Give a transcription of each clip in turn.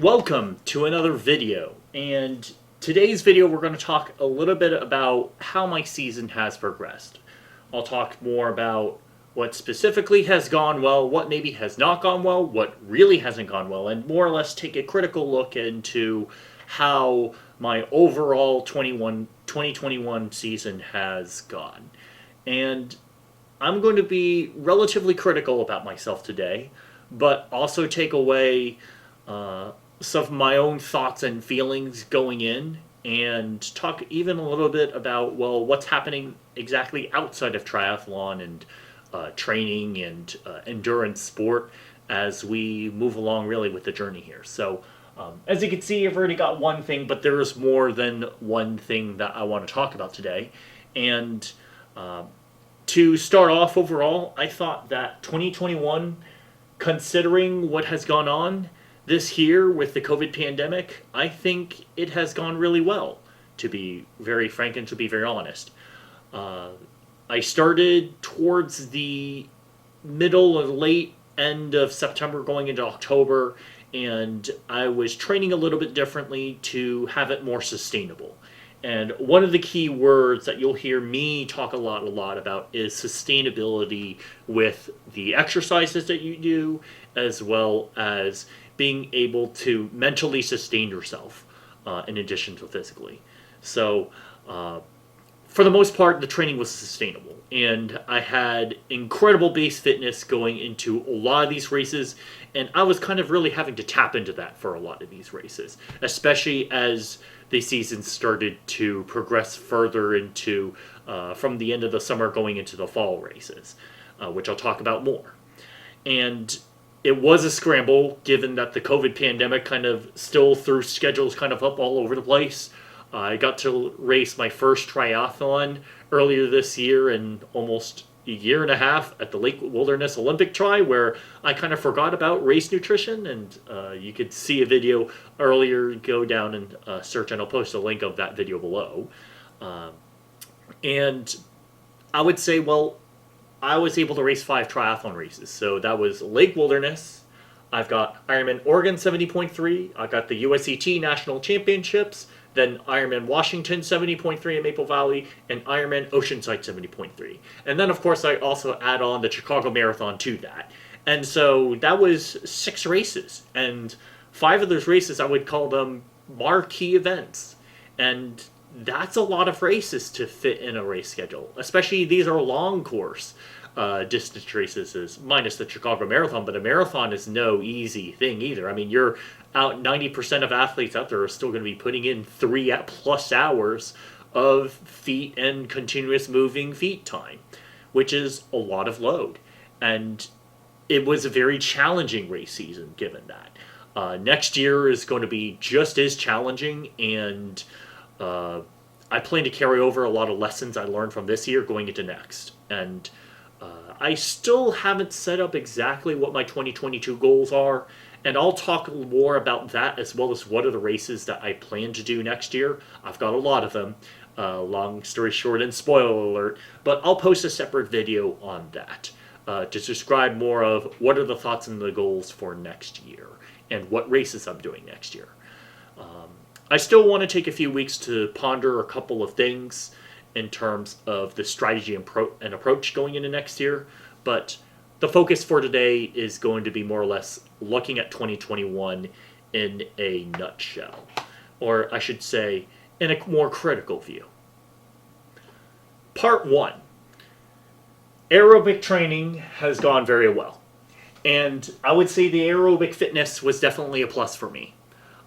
Welcome to another video, and today's video we're going to talk a little bit about how my season has progressed. I'll talk more about what specifically has gone well, what maybe has not gone well, what really hasn't gone well, and more or less take a critical look into how my overall 2021 season has gone. And I'm going to be relatively critical about myself today, but also take away some of my own thoughts and feelings going in and talk even a little bit about, well, what's happening exactly outside of triathlon and training and endurance sport as we move along really with the journey here. So as you can see, I've already got one thing, but there's more than one thing that I want to talk about today. And to start off overall, I thought that 2021, considering what has gone on this year with the COVID pandemic, I think it has gone really well, to be very frank and to be very honest. I started towards the middle or late end of September going into October, and I was training a little bit differently to have it more sustainable. And one of the key words that you'll hear me talk a lot about is sustainability with the exercises that you do, as well as being able to mentally sustain yourself in addition to physically. So for the most part, the training was sustainable. And I had incredible base fitness going into a lot of these races. And I was kind of really having to tap into that for a lot of these races, especially as the season started to progress further into from the end of the summer going into the fall races, which I'll talk about more. And it was a scramble, given that the COVID pandemic kind of still threw schedules kind of up all over the place. I got to race my first triathlon earlier this year in almost a year and a half at the Lake Wilderness Olympic Tri, where I kind of forgot about race nutrition. And you could see a video earlier. Go down and search, and I'll post a link of that video below. And I would say, well, I was able to race 5 triathlon races. So that was Lake Wilderness. I've got Ironman Oregon 70.3. I got the USET National Championships. Then Ironman Washington 70.3 in Maple Valley. And Ironman Oceanside 70.3. And then, of course, I also add on the Chicago Marathon to that. And so that was 6 races. And 5 of those races, I would call them marquee events. And that's a lot of races to fit in a race schedule, especially these are long course distance races, minus the Chicago Marathon. But a marathon is no easy thing either. I mean, you're out 90% of athletes out there are still going to be putting in 3+ hours of feet and continuous moving feet time, which is a lot of load. And it was a very challenging race season given that. Next year is going to be just as challenging, and I plan to carry over a lot of lessons I learned from this year going into next. And I still haven't set up exactly what my 2022 goals are, and I'll talk more about that as well as what are the races that I plan to do next year. I've got a lot of them, long story short and spoiler alert, but I'll post a separate video on that to describe more of what are the thoughts and the goals for next year and what races I'm doing next year. I still want to take a few weeks to ponder a couple of things in terms of the strategy and approach going into next year, but the focus for today is going to be more or less looking at 2021 in a nutshell, or I should say, in a more critical view. Part 1. Aerobic training has gone very well, and I would say the aerobic fitness was definitely a plus for me.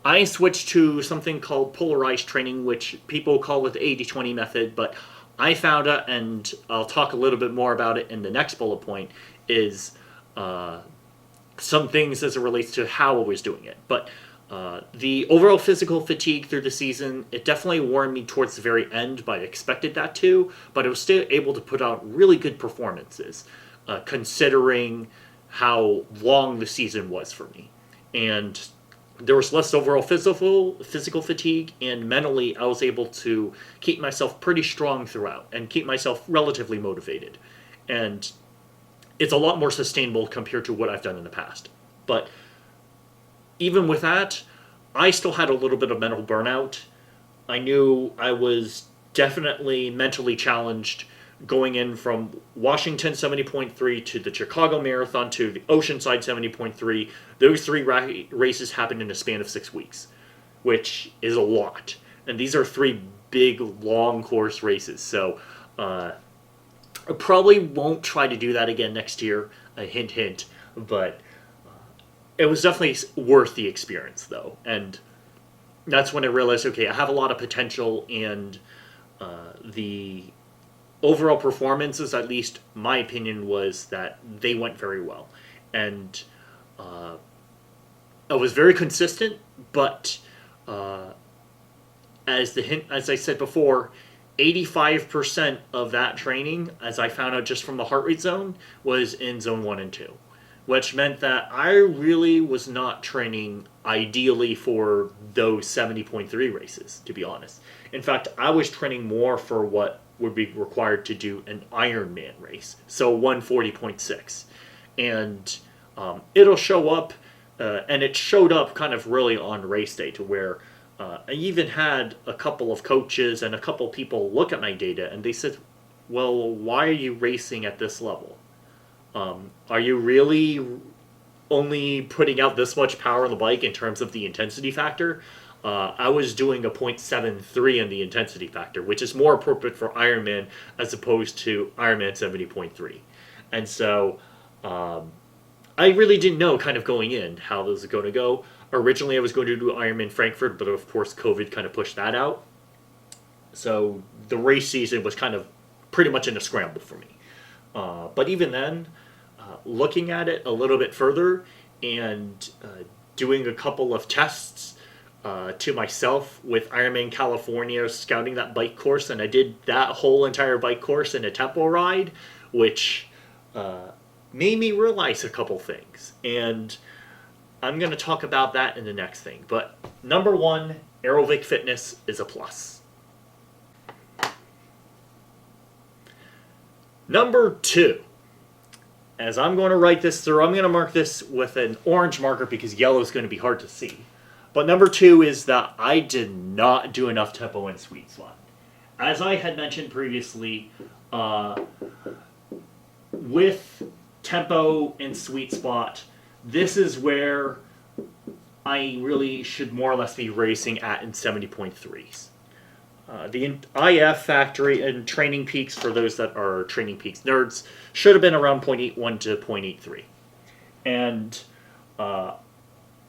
I switched to something called polarized training, which people call it the 80-20 method, but I found out, and I'll talk a little bit more about it in the next bullet point, is some things as it relates to how I was doing it. But the overall physical fatigue through the season, it definitely warned me towards the very end, but I expected that to, but I was still able to put out really good performances, considering how long the season was for me. And there was less overall physical fatigue, and mentally I was able to keep myself pretty strong throughout and keep myself relatively motivated. And it's a lot more sustainable compared to what I've done in the past. But even with that, I still had a little bit of mental burnout. I knew I was definitely mentally challenged going in from Washington 70.3 to the Chicago Marathon to the Oceanside 70.3. Those three races happened in a span of 6 weeks, which is a lot. And these are three big, long course races. So I probably won't try to do that again next year. A hint, hint. But it was definitely worth the experience, though. And that's when I realized, okay, I have a lot of potential, and the overall performances, at least my opinion, was that they went very well. And I was very consistent, but as I said before, 85% of that training, as I found out just from the heart rate zone, was in zone 1 and 2, which meant that I really was not training ideally for those 70.3 races, to be honest. In fact, I was training more for what would be required to do an Ironman race, so 140.6. And it'll show up, and it showed up kind of really on race day, to where I even had a couple of coaches and a couple of people look at my data, and they said, well, why are you racing at this level? Are you really only putting out this much power on the bike in terms of the intensity factor? I was doing a 0.73 in the intensity factor, which is more appropriate for Ironman as opposed to Ironman 70.3. And so I really didn't know, kind of going in, how this was going to go. Originally, I was going to do Ironman Frankfurt, but of course COVID kind of pushed that out. So the race season was kind of pretty much in a scramble for me. But even then, looking at it a little bit further and doing a couple of tests to myself with Ironman California, scouting that bike course, and I did that whole entire bike course in a tempo ride, which made me realize a couple things. And I'm going to talk about that in the next thing. But number one, Aerobic Fitness is a plus. Number two, as I'm going to write this through, I'm going to mark this with an orange marker because yellow is going to be hard to see. But number two is that I did not do enough tempo and sweet spot. As I had mentioned previously, with tempo and sweet spot, this is where I really should more or less be racing at in 70.3s. The IF factory and training peaks, for those that are training peaks nerds, should have been around 0.81 to 0.83. And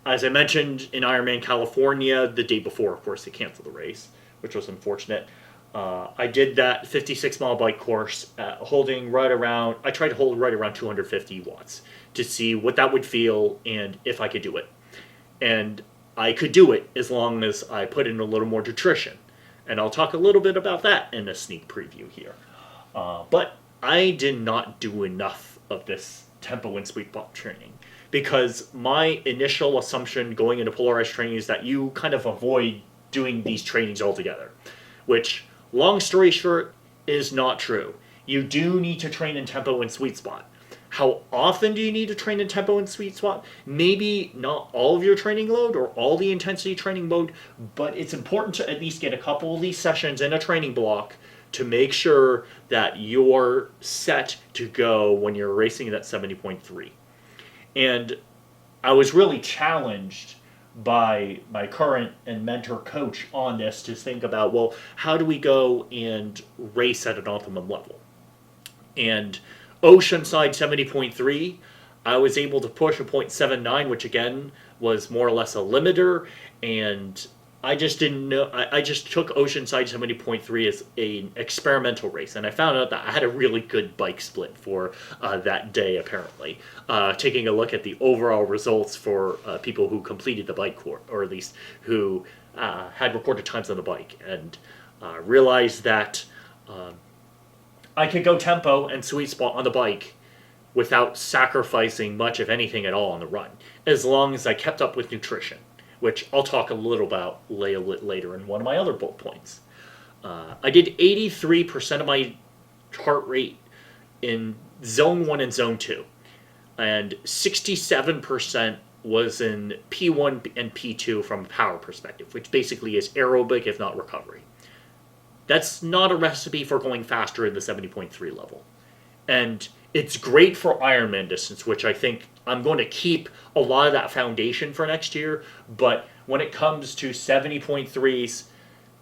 as I mentioned in Ironman California, the day before, of course, they canceled the race, which was unfortunate. I did that 56-mile bike course holding right around, I tried to hold right around 250 watts to see what that would feel and if I could do it. And I could do it as long as I put in a little more nutrition. And I'll talk a little bit about that in a sneak preview here. But I did not do enough of this tempo and sweet spot training, because my initial assumption going into polarized training is that you kind of avoid doing these trainings altogether, which, long story short, is not true. You do need to train in tempo and sweet spot. How often do you need to train in tempo and sweet spot? Maybe not all of your training load or all the intensity training mode, but it's important to at least get a couple of these sessions in a training block to make sure that you're set to go when you're racing at 70.3. And I was really challenged by my current and mentor coach on this to think about, well, how do we go and race at an optimum level? And Oceanside 70.3, I was able to push a 0.79, which again was more or less a limiter, and I just didn't know. I just took Oceanside 70.3 as an experimental race, and I found out that I had a really good bike split for that day, apparently. Taking a look at the overall results for people who completed the bike course, or at least who had recorded times on the bike, and realized that I could go tempo and sweet spot on the bike without sacrificing much of anything at all on the run, as long as I kept up with nutrition, which I'll talk a little about later in one of my other bullet points. I did 83% of my heart rate in zone 1 and zone 2, and 67% was in P1 and P2 from a power perspective, which basically is aerobic if not recovery. That's not a recipe for going faster in the 70.3 level. And it's great for Ironman distance, which I think I'm going to keep a lot of that foundation for next year. But when it comes to 70.3s,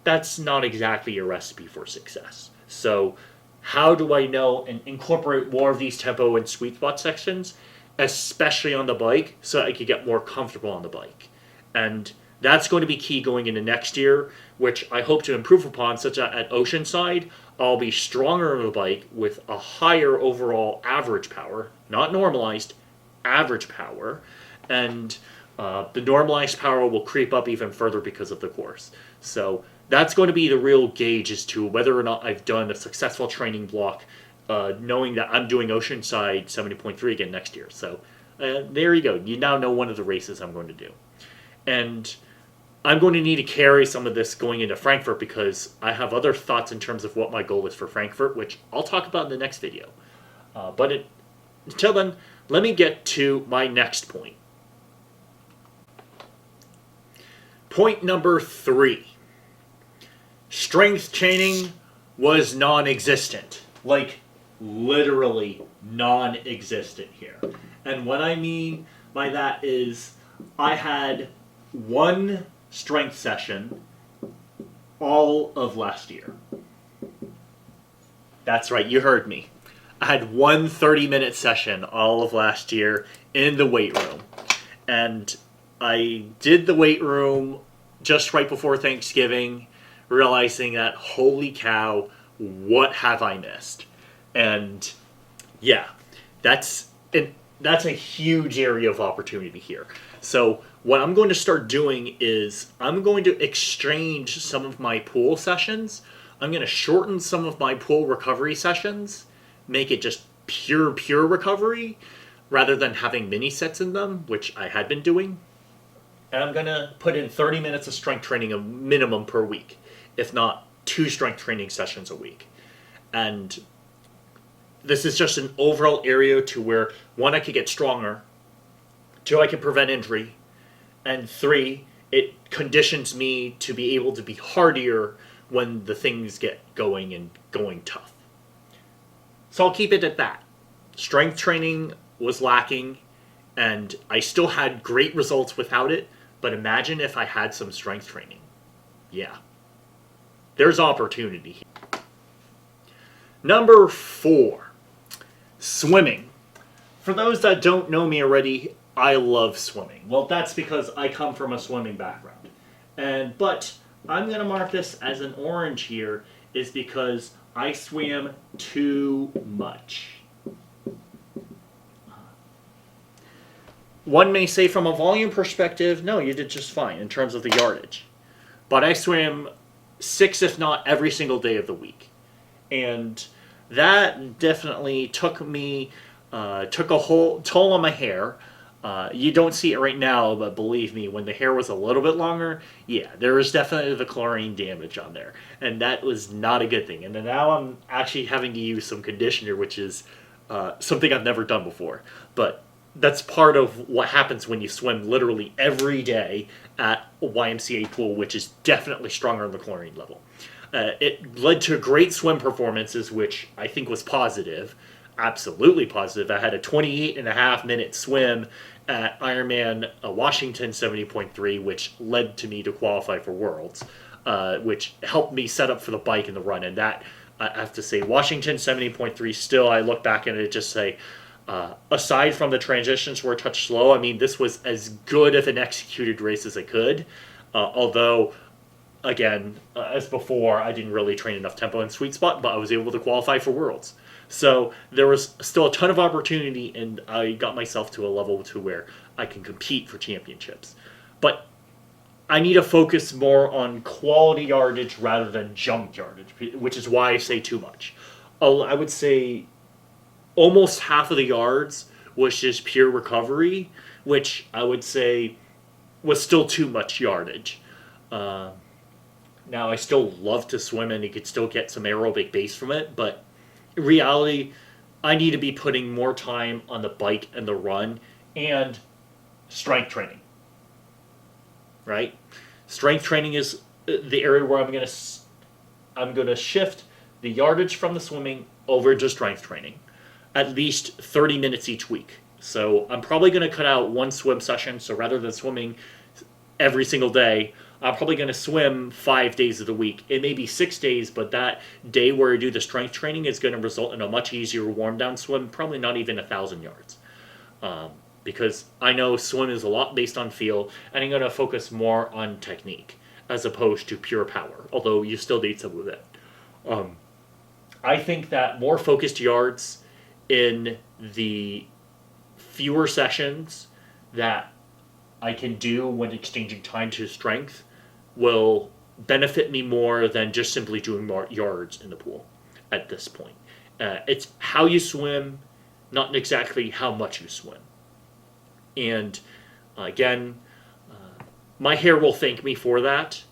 that's not exactly a recipe for success. So how do I know and incorporate more of these tempo and sweet spot sections, especially on the bike, so I could get more comfortable on the bike? And that's going to be key going into next year, which I hope to improve upon, such that at Oceanside, I'll be stronger on the bike with a higher overall average power, not normalized, average power, and the normalized power will creep up even further because of the course. So that's going to be the real gauge as to whether or not I've done a successful training block, knowing that I'm doing Oceanside 70.3 again next year. So there you go. You now know one of the races I'm going to do. And I'm going to need to carry some of this going into Frankfurt because I have other thoughts in terms of what my goal is for Frankfurt, which I'll talk about in the next video. Until then, let me get to my next point. Point number 3. Strength training was non-existent. Like, literally non-existent here. And what I mean by that is I had one strength session all of last year. That's right, you heard me. I had one 30-minute session all of last year in the weight room. And I did the weight room just right before Thanksgiving, realizing that, holy cow, what have I missed? And yeah, that's a huge area of opportunity here. So what I'm going to start doing is I'm going to exchange some of my pool sessions. I'm going to shorten some of my pool recovery sessions, make it just pure recovery, rather than having mini sets in them, which I had been doing. And I'm going to put in 30 minutes of strength training a minimum per week, if not 2 strength training sessions a week. And this is just an overall area to where, 1, I could get stronger, 2, I can prevent injury, and 3, it conditions me to be able to be hardier when the things get going and going tough. So I'll keep it at that. Strength training was lacking, and I still had great results without it, but imagine if I had some strength training. Yeah. There's opportunity here. Number 4, swimming. For those that don't know me already, I love swimming. Well, that's because I come from a swimming background. But I'm going to mark this as an orange here is because I swam too much. One may say from a volume perspective, no, you did just fine in terms of the yardage. But I swam 6, if not every single day of the week. And that definitely took a whole toll on my hair. You don't see it right now, but believe me, when the hair was a little bit longer, yeah, there was definitely the chlorine damage on there. And that was not a good thing. And then now I'm actually having to use some conditioner, which is something I've never done before. But that's part of what happens when you swim literally every day at a YMCA pool, which is definitely stronger on the chlorine level. It led to great swim performances, which I think was positive. Absolutely positive. I had a 28.5-minute swim at Ironman Washington 70.3, which led to me to qualify for Worlds, which helped me set up for the bike and the run. And that, I have to say, Washington 70.3, still, I look back at it just say, aside from the transitions were a touch slow, I mean, this was as good of an executed race as I could. Although, again, as before, I didn't really train enough tempo and sweet spot, but I was able to qualify for Worlds. So there was still a ton of opportunity, and I got myself to a level to where I can compete for championships. But I need to focus more on quality yardage rather than junk yardage, which is why I say too much. I would say almost half of the yards was just pure recovery, which I would say was still too much yardage. Now, I still love to swim, and you could still get some aerobic base from it, but in reality, I need to be putting more time on the bike and the run, and strength training, right? Strength training is the area where I'm gonna shift the yardage from the swimming over to strength training, at least 30 minutes each week. So I'm probably going to cut out one swim session. So rather than swimming every single day, I'm probably going to swim 5 days of the week. It may be 6 days, but that day where I do the strength training is going to result in a much easier warm down swim, probably not even 1,000 yards. Because I know swim is a lot based on feel, and I'm going to focus more on technique as opposed to pure power, although you still need some of it. I think that more focused yards in the fewer sessions that I can do when exchanging time to strength will benefit me more than just simply doing more yards in the pool at this point. It's how you swim, not exactly how much you swim. And again, my hair will thank me for that,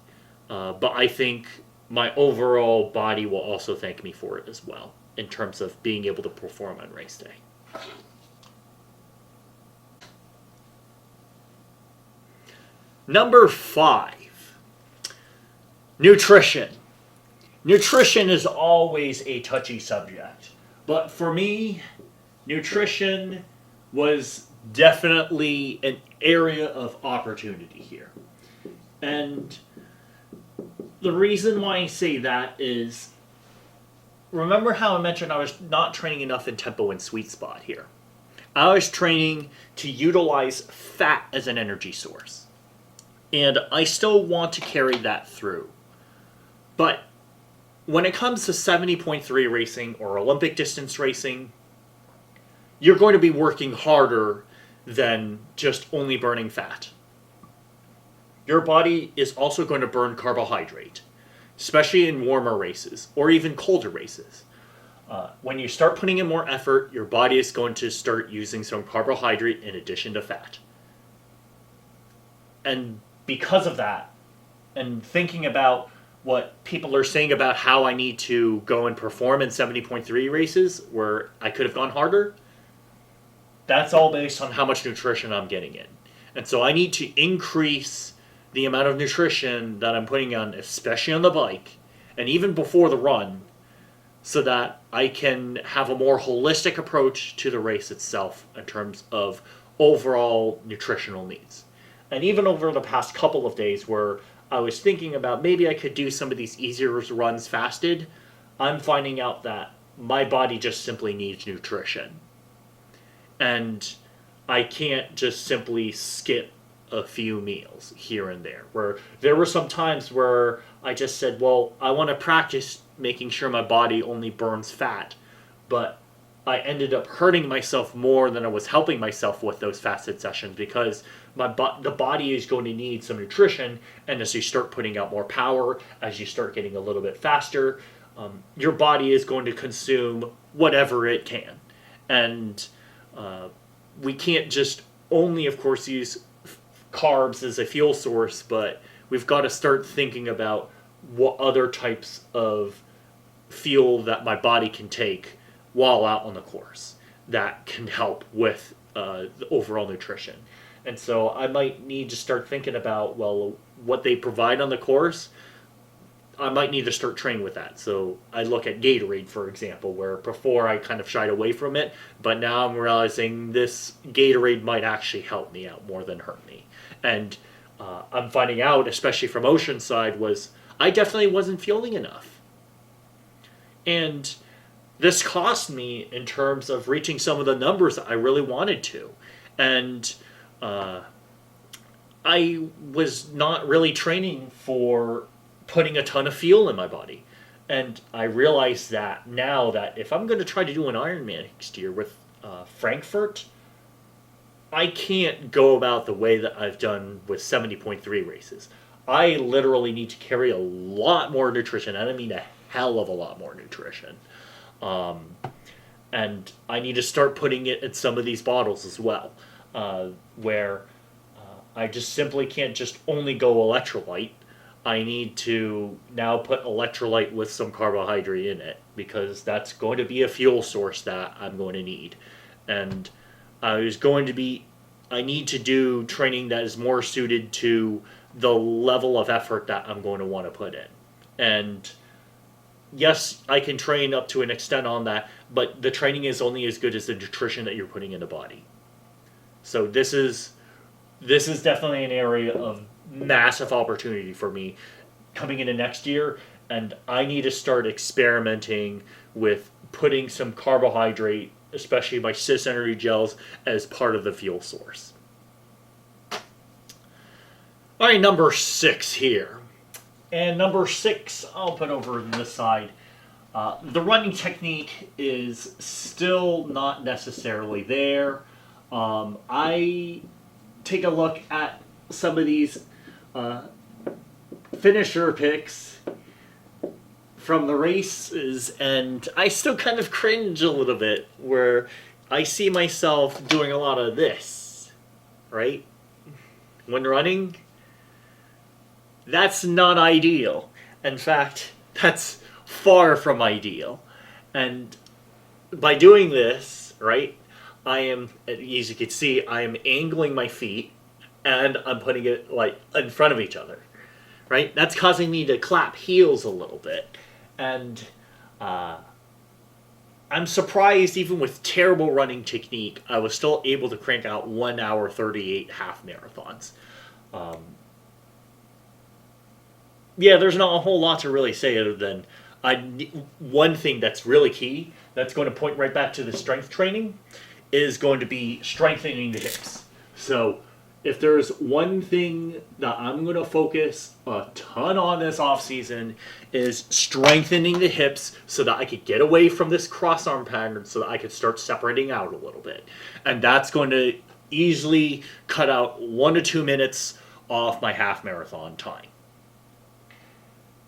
but I think my overall body will also thank me for it as well, in terms of being able to perform on race day. Number 5, nutrition. Nutrition is always a touchy subject, but for me, nutrition was definitely an area of opportunity here. And the reason why I say that is, remember how I mentioned I was not training enough in tempo and sweet spot here. I was training to utilize fat as an energy source. And I still want to carry that through. But when it comes to 70.3 racing or Olympic distance racing, you're going to be working harder than just only burning fat. Your body is also going to burn carbohydrate, especially in warmer races or even colder races. When you start putting in more effort, your body is going to start using some carbohydrate in addition to fat. And because of that, and thinking about what people are saying about how I need to go and perform in 70.3 races where I could have gone harder, that's all based on how much nutrition I'm getting in. And so I need to increase the amount of nutrition that I'm putting on, especially on the bike, and even before the run, so that I can have a more holistic approach to the race itself in terms of overall nutritional needs. And even over the past couple of days where I was thinking about maybe I could do some of these easier runs fasted, I'm finding out that my body just simply needs nutrition. And I can't just simply skip a few meals here and there. Where there were some times where I just said, well, I want to practice making sure my body only burns fat, but I ended up hurting myself more than I was helping myself with those fasted sessions, because the body is going to need some nutrition, and as you start putting out more power, as you start getting a little bit faster, your body is going to consume whatever it can. And we can't just only, of course, use carbs as a fuel source, but we've got to start thinking about what other types of fuel that my body can take while out on the course that can help with the overall nutrition. And so I might need to start thinking about, well, what they provide on the course. I might need to start training with that. So I look at Gatorade, for example, where before I kind of shied away from it, but now I'm realizing this Gatorade might actually help me out more than hurt me. And I'm finding out, especially from Oceanside, was I definitely wasn't fueling enough. And this cost me in terms of reaching some of the numbers that I really wanted to. And I was not really training for putting a ton of fuel in my body. And I realized that now, that if I'm going to try to do an Ironman next year with Frankfurt, I can't go about the way that I've done with 70.3 races. I literally need to carry a lot more nutrition, and I mean a hell of a lot more nutrition. And I need to start putting it in some of these bottles as well, where I just simply can't just only go electrolyte. I need to now put electrolyte with some carbohydrate in it, because that's going to be a fuel source that I'm going to need. And I was going to be I need to do training that is more suited to the level of effort that I'm going to want to put in. And yes, I can train up to an extent on that, but the training is only as good as the nutrition that you're putting in the body. So this is definitely an area of massive opportunity for me coming into next year, and I need to start experimenting with putting some carbohydrate, especially my cis energy gels, as part of the fuel source. All right, number 6 here. And number 6, I'll put over on this side. The running technique is still not necessarily there. I take a look at some of these finisher pics from the races, and I still kind of cringe a little bit, where I see myself doing a lot of this, right? When running, that's not ideal. In fact, that's far from ideal. And by doing this, right, I am, as you can see, I am angling my feet and I'm putting it like in front of each other, right? That's causing me to clap heels a little bit. And I'm surprised, even with terrible running technique, I was still able to crank out 1 hour 38 half marathons. Yeah, there's not a whole lot to really say other than one thing that's really key, that's going to point right back to the strength training, is going to be strengthening the hips. So if there's one thing that I'm going to focus a ton on this off season, is strengthening the hips so that I could get away from this cross arm pattern, so that I could start separating out a little bit. And that's going to easily cut out 1 to 2 minutes off my half marathon time.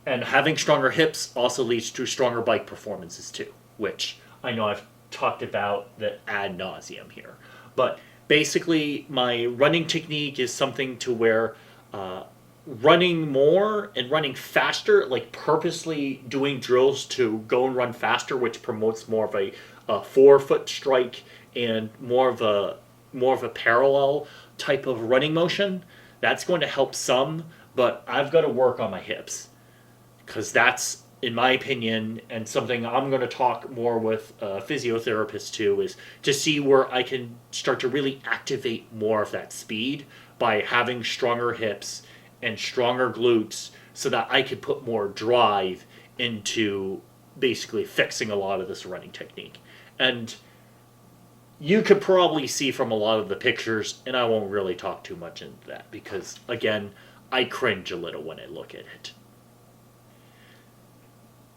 And having stronger hips also leads to stronger bike performances too, which I know I've talked about that ad nauseum here. But basically, my running technique is something to where running more and running faster, like purposely doing drills to go and run faster, which promotes more of a forefoot strike and more of a parallel type of running motion. That's going to help some, but I've got to work on my hips, because that's, in my opinion, and something I'm going to talk more with physiotherapists too, is to see where I can start to really activate more of that speed by having stronger hips and stronger glutes, so that I could put more drive into basically fixing a lot of this running technique. And you could probably see from a lot of the pictures, and I won't really talk too much into that, because again, I cringe a little when I look at it.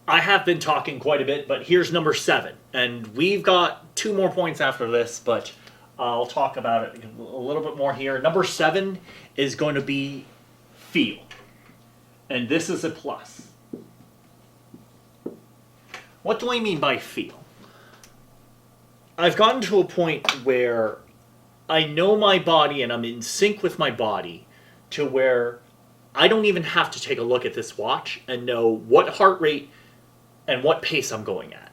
I have been talking quite a bit, but here's number 7. And we've got 2 more points after this, but I'll talk about it a little bit more here. Number 7 is going to be feel. And this is a plus. What do I mean by feel? I've gotten to a point where I know my body and I'm in sync with my body, to where I don't even have to take a look at this watch and know what heart rate and what pace I'm going at.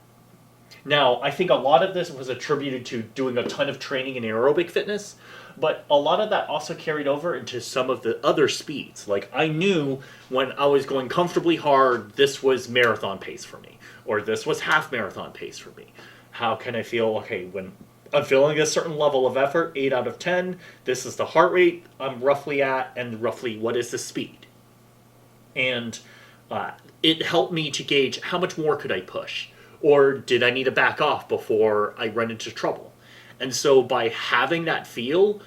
Now, I think a lot of this was attributed to doing a ton of training in aerobic fitness, but a lot of that also carried over into some of the other speeds. Like, I knew when I was going comfortably hard, this was marathon pace for me, or this was half marathon pace for me. How can I feel, okay, when I'm feeling a certain level of effort, 8 out of 10, this is the heart rate I'm roughly at, and roughly what is the speed? And it helped me to gauge how much more could I push, or did I need to back off before I run into trouble. And so by having that feel,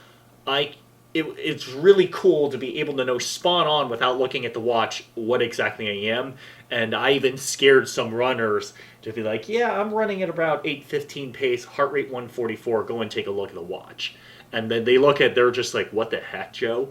it's really cool to be able to know spot on, without looking at the watch, what exactly I am. And I even scared some runners to be like, yeah, I'm running at about 8:15 pace, heart rate 144, go and take a look at the watch. And then they look at, they're just like, what the heck, Joe?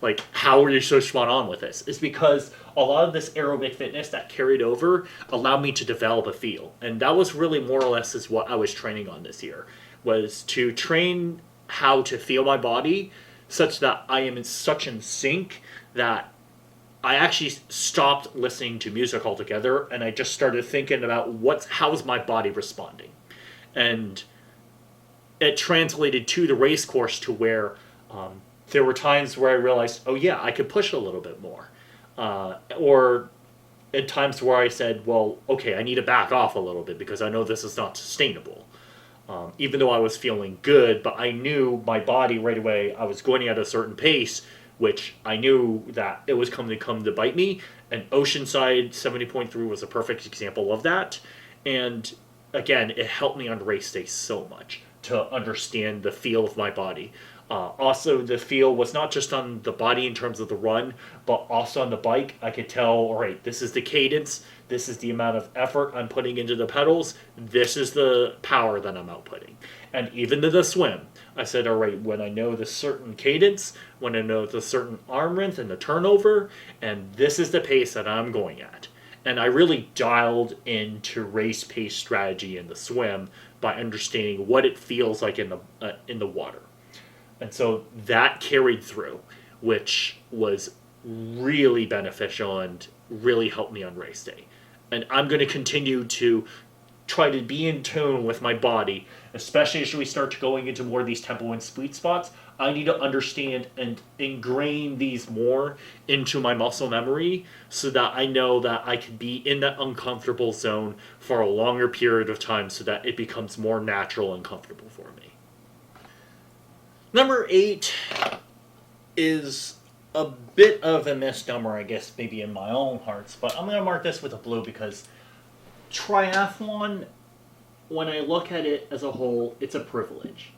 Like, how are you so spot on with this? It's because a lot of this aerobic fitness that carried over allowed me to develop a feel. And that was really more or less is what I was training on this year, was to train how to feel my body such that I am in sync that I actually stopped listening to music altogether, and I just started thinking about how is my body responding. And it translated to the race course to where there were times where I realized, oh yeah, I could push a little bit more. Or at times where I said, well, okay, I need to back off a little bit because I know this is not sustainable. Even though I was feeling good, but I knew my body right away, I was going at a certain pace, which I knew that it was coming to come to bite me. And Oceanside 70.3 was a perfect example of that. And again, it helped me on race day so much to understand the feel of my body. Also, the feel was not just on the body in terms of the run, but also on the bike. I could tell, all right, this is the cadence, this is the amount of effort I'm putting into the pedals, this is the power that I'm outputting. And even to the swim, I said, all right, when I know the certain cadence, when I know the certain arm length and the turnover, and this is the pace that I'm going at. And I really dialed into race pace strategy in the swim by understanding what it feels like in the water. And so that carried through, which was really beneficial and really helped me on race day. And I'm going to continue to try to be in tune with my body, especially as we start going into more of these tempo and speed spots. I need to understand and ingrain these more into my muscle memory so that I know that I can be in that uncomfortable zone for a longer period of time so that it becomes more natural and comfortable for me. Number 8 is a bit of a misnomer, I guess, maybe in my own hearts, but I'm going to mark this with a blue because triathlon, when I look at it as a whole, it's a privilege.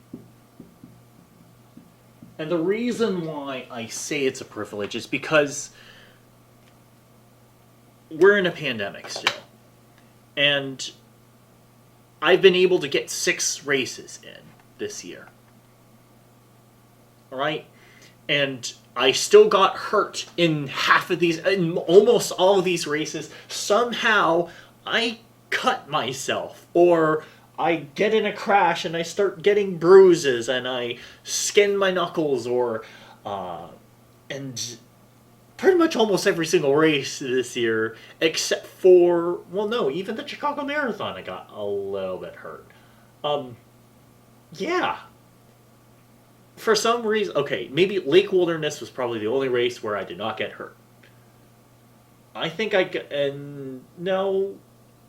And the reason why I say it's a privilege is because we're in a pandemic still. And I've been able to get 6 races in this year. All right? And I still got hurt in in almost all of these races. Somehow I cut myself, or I get in a crash and I start getting bruises and I skin my knuckles, and pretty much almost every single race this year, except for, well, no, even the Chicago Marathon, I got a little bit hurt. Yeah. For some reason, okay, maybe Lake Wilderness was probably the only race where I did not get hurt. I think no,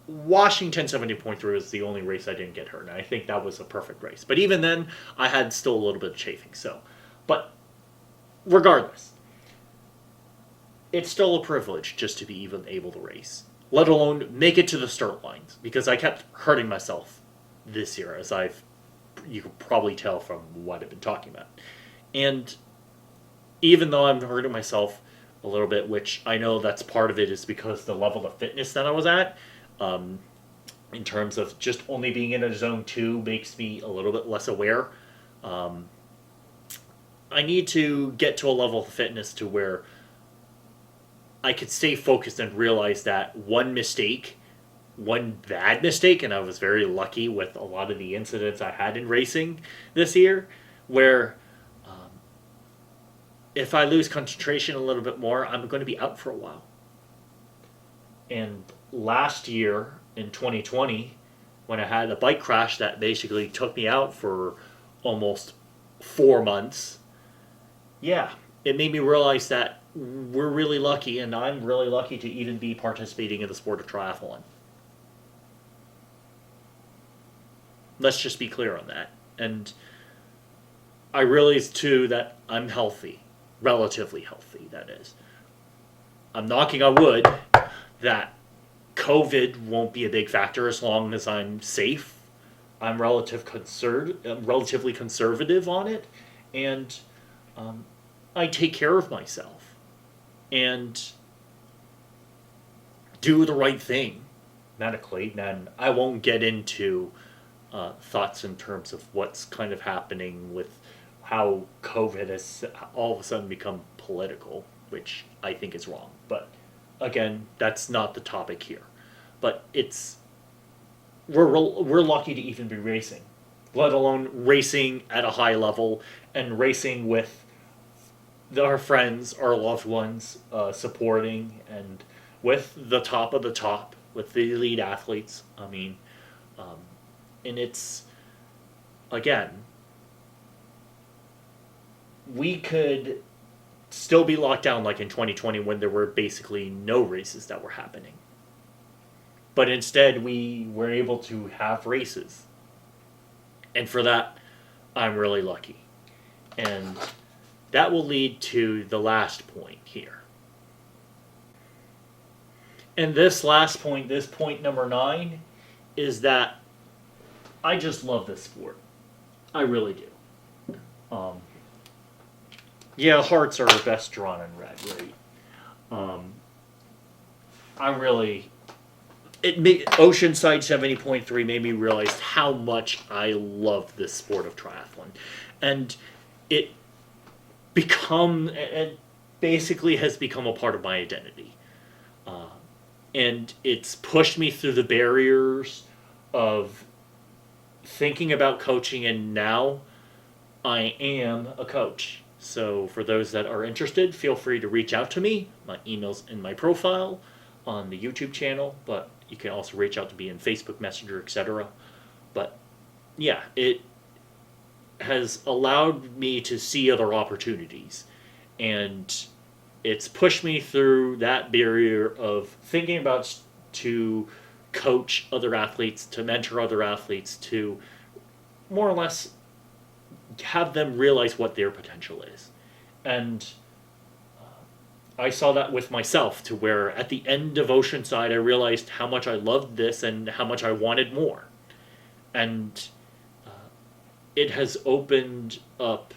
Washington 70.3 was the only race I didn't get hurt, and I think that was a perfect race. But even then, I had still a little bit of chafing, but regardless, it's still a privilege just to be even able to race, let alone make it to the start lines, because I kept hurting myself this year, as you could probably tell from what I've been talking about. And even though I'm hurting myself a little bit, which I know that's part of it is because the level of fitness that I was at, in terms of just only being in a zone 2 makes me a little bit less aware. I need to get to a level of fitness to where I could stay focused and realize that one bad mistake, and I was very lucky with a lot of the incidents I had in racing this year, where if I lose concentration a little bit more, I'm going to be out for a while. And last year, in 2020, when I had a bike crash that basically took me out for almost 4 months, yeah, it made me realize that we're really lucky, and I'm really lucky to even be participating in the sport of triathlon. Let's just be clear on that. And I realize, too, that I'm healthy. Relatively healthy, that is. I'm knocking on wood that COVID won't be a big factor as long as I'm safe. I'm relatively conservative on it. And I take care of myself. And do the right thing medically. And I won't get into thoughts in terms of what's kind of happening with how COVID has all of a sudden become political, which I think is wrong. But again, that's not the topic here. But we're lucky to even be racing, let alone racing at a high level and racing with our friends, our loved ones, supporting, and with the top of the top, with the elite athletes. I mean, and again, we could still be locked down like in 2020 when there were basically no races that were happening. But instead, we were able to have races. And for that, I'm really lucky. And that will lead to the last point here. And this last point, this point number 9, is that I just love this sport. I really do. Yeah, hearts are best drawn in red, right? I really... Oceanside 70.3 made me realize how much I love this sport of triathlon. And it basically has become a part of my identity. And it's pushed me through the barriers of thinking about coaching, and now I am a coach. So for those that are interested, feel free to reach out to me. My email's in my profile on the YouTube channel, but you can also reach out to me in Facebook Messenger, etc. But yeah, it has allowed me to see other opportunities, and it's pushed me through that barrier of thinking about to coach other athletes, to mentor other athletes, to more or less have them realize what their potential is. And I saw that with myself, to where at the end of Oceanside I realized how much I loved this and how much I wanted more. And it has opened up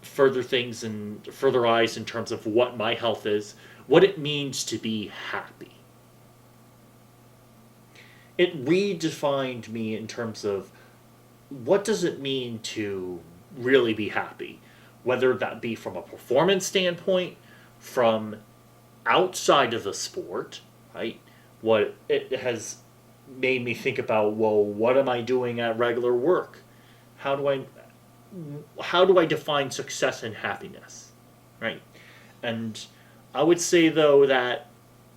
further things and further eyes in terms of what my health is, what it means to be happy. It redefined me in terms of what does it mean to really be happy, whether that be from a performance standpoint, from outside of the sport, right? What it has made me think about, well, what am I doing at regular work? How do I define success and happiness, right? And I would say, though, that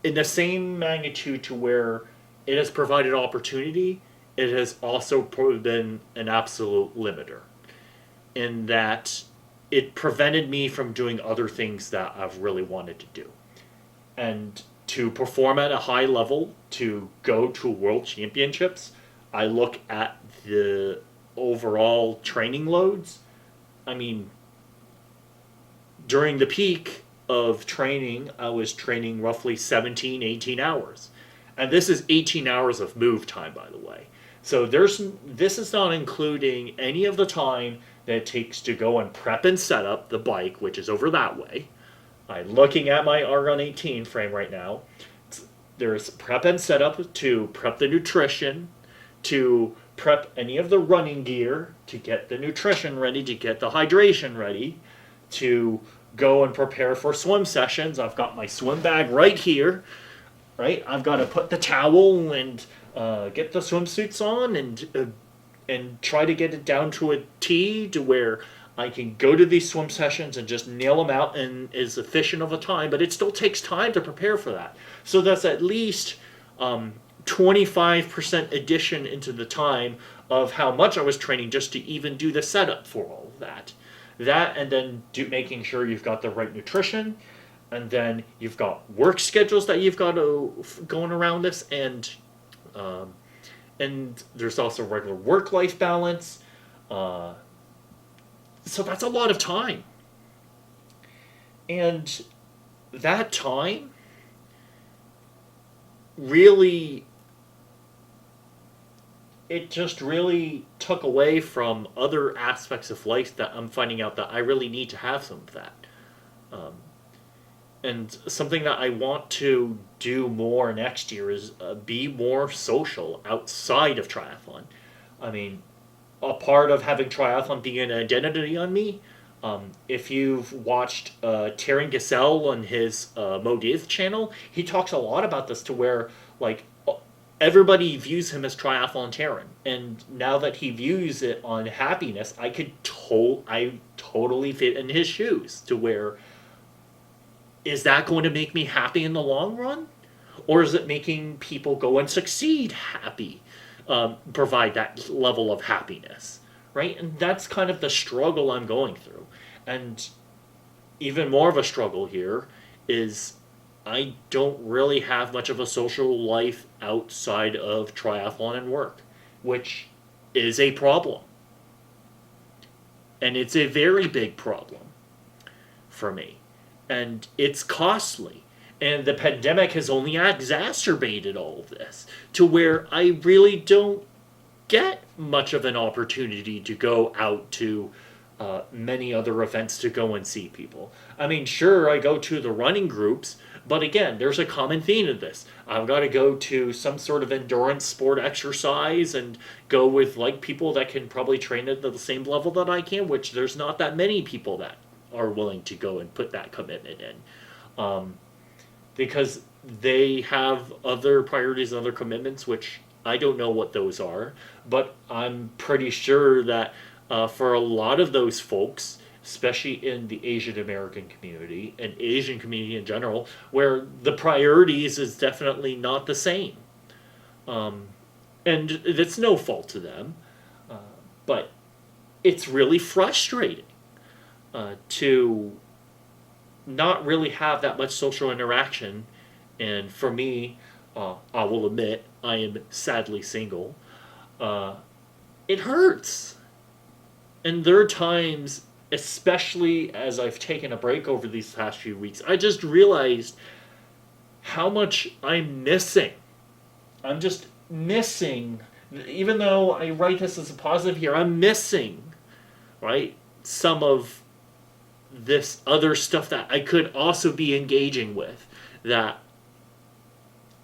in the same magnitude to where it has provided opportunity, it has also been an absolute limiter, in that it prevented me from doing other things that I've really wanted to do. And to perform at a high level, to go to world championships, I look at the overall training loads. I mean, during the peak of training, I was training roughly 17, 18 hours. And this is 18 hours of move time, by the way. So this is not including any of the time that it takes to go and prep and set up the bike, which is over that way. I'm looking at my Argon 18 frame right now. There's prep and setup to prep the nutrition, to prep any of the running gear, to get the nutrition ready, to get the hydration ready, to go and prepare for swim sessions. I've got my swim bag right here, right? I've got to put the towel and get the swimsuits on and try to get it down to a T, to where I can go to these swim sessions and just nail them out in as efficient of a time. But it still takes time to prepare for that. So that's at least 25% addition into the time of how much I was training just to even do the setup for all of that. That, and then making sure you've got the right nutrition, and then you've got work schedules that you've got to going around this, and there's also regular work-life balance. So that's a lot of time. And that time really, it just really took away from other aspects of life that I'm finding out that I really need to have some of that. And something that I want to do more next year is be more social outside of triathlon. I mean, a part of having triathlon being an identity on me, if you've watched Terran Gassel on his Modiz channel, he talks a lot about this, to where, like, everybody views him as triathlon Terran. And now that he views it on happiness, I totally fit in his shoes, to where, is that going to make me happy in the long run? Or is it making people go and succeed happy? Provide that level of happiness? right? And that's kind of the struggle I'm going through. And even more of a struggle here is I don't really have much of a social life outside of triathlon and work, which is a problem. And it's a very big problem for me. And it's costly. And the pandemic has only exacerbated all of this to where I really don't get much of an opportunity to go out to many other events to go and see people. I mean, sure, I go to the running groups, but again, there's a common theme in this. I've got to go to some sort of endurance sport exercise and go with like people that can probably train at the same level that I can, which there's not that many people that are willing to go and put that commitment in. Because they have other priorities and other commitments, which I don't know what those are, but I'm pretty sure that for a lot of those folks, especially in the Asian American community and Asian community in general, where the priorities is definitely not the same. And it's no fault to them, but it's really frustrating to not really have that much social interaction. And for me, I will admit, I am sadly single. It hurts. And there are times, especially as I've taken a break over these past few weeks, I just realized how much I'm missing. I'm just missing, even though I write this as a positive here, I'm missing, right, some of this other stuff that I could also be engaging with, that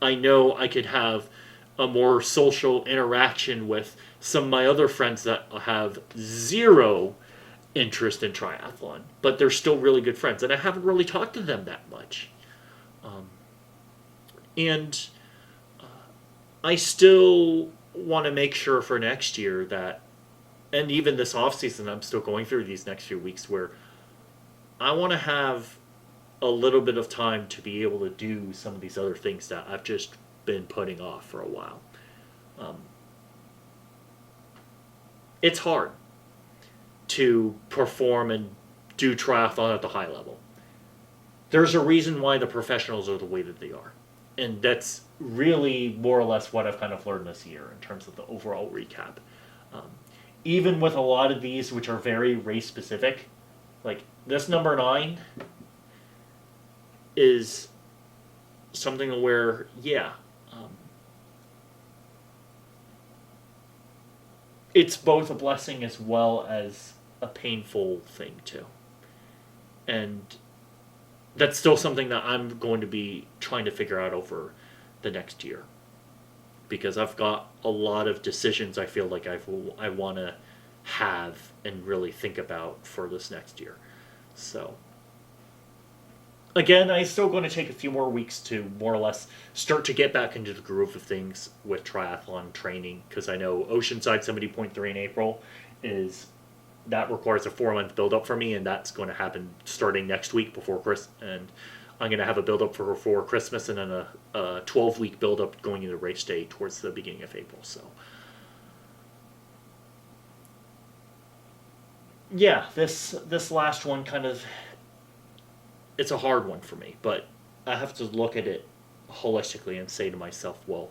I know I could have a more social interaction with some of my other friends that have zero interest in triathlon, but they're still really good friends, and I haven't really talked to them that much. And I still want to make sure for next year that, and even this off season, I'm still going through these next few weeks where I want to have a little bit of time to be able to do some of these other things that I've just been putting off for a while. It's hard to perform and do triathlon at the high level. There's a reason why the professionals are the way that they are. And that's really more or less what I've kind of learned this year in terms of the overall recap. Even with a lot of these, which are very race specific, like this number 9 is something where, yeah, it's both a blessing as well as a painful thing too. And that's still something that I'm going to be trying to figure out over the next year. Because I've got a lot of decisions I feel like I want to have and really think about for this next year. So, again, I'm still going to take a few more weeks to more or less start to get back into the groove of things with triathlon training, because I know Oceanside 70.3 in April that requires a 4-month build-up for me, and that's going to happen starting next week before Christmas, and I'm going to have a build-up for Christmas, and then a 12-week build-up going into race day towards the beginning of April. So, yeah, this last one kind of, it's a hard one for me, but I have to look at it holistically and say to myself, well,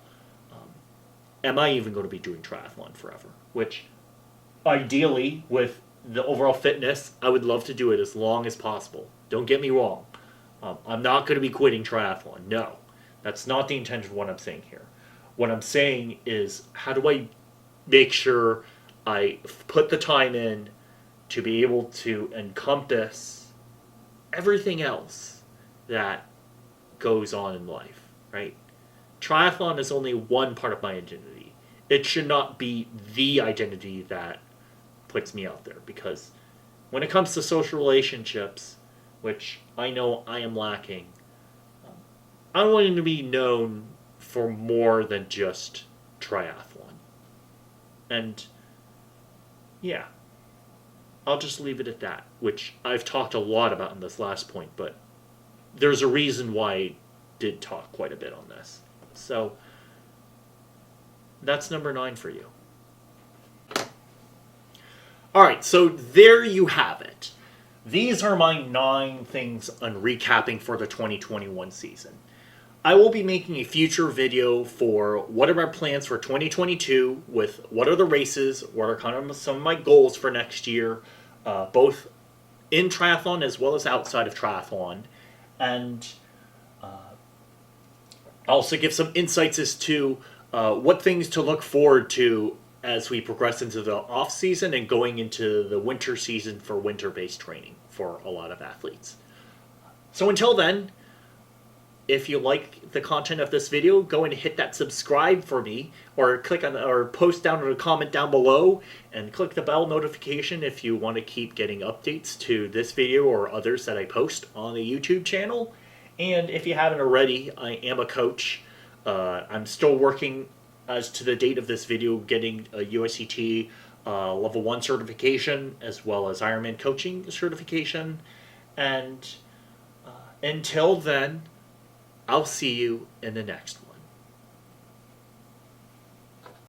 am I even going to be doing triathlon forever? Which, ideally, with the overall fitness, I would love to do it as long as possible. Don't get me wrong. I'm not going to be quitting triathlon. No, that's not the intention of what I'm saying here. What I'm saying is, how do I make sure I put the time in to be able to encompass everything else that goes on in life, right? Triathlon is only one part of my identity. It should not be the identity that puts me out there, because when it comes to social relationships, which I know I am lacking, I'm wanting to be known for more than just triathlon. And yeah, I'll just leave it at that, which I've talked a lot about in this last point, but there's a reason why I did talk quite a bit on this. So that's number 9 for you. Alright, so there you have it. These are my 9 things on recapping for the 2021 season. I will be making a future video for what are my plans for 2022 with what are the races, what are kind of some of my goals for next year, both in triathlon as well as outside of triathlon. And also give some insights as to what things to look forward to as we progress into the off season and going into the winter season for winter-based training for a lot of athletes. So until then, if you like the content of this video, go and hit that subscribe for me, or click on or post down in a comment down below, and click the bell notification if you want to keep getting updates to this video or others that I post on the YouTube channel. And if you haven't already, I am a coach. I'm still working, as to the date of this video, getting a USCT Level 1 certification, as well as Ironman coaching certification. And until then, I'll see you in the next one.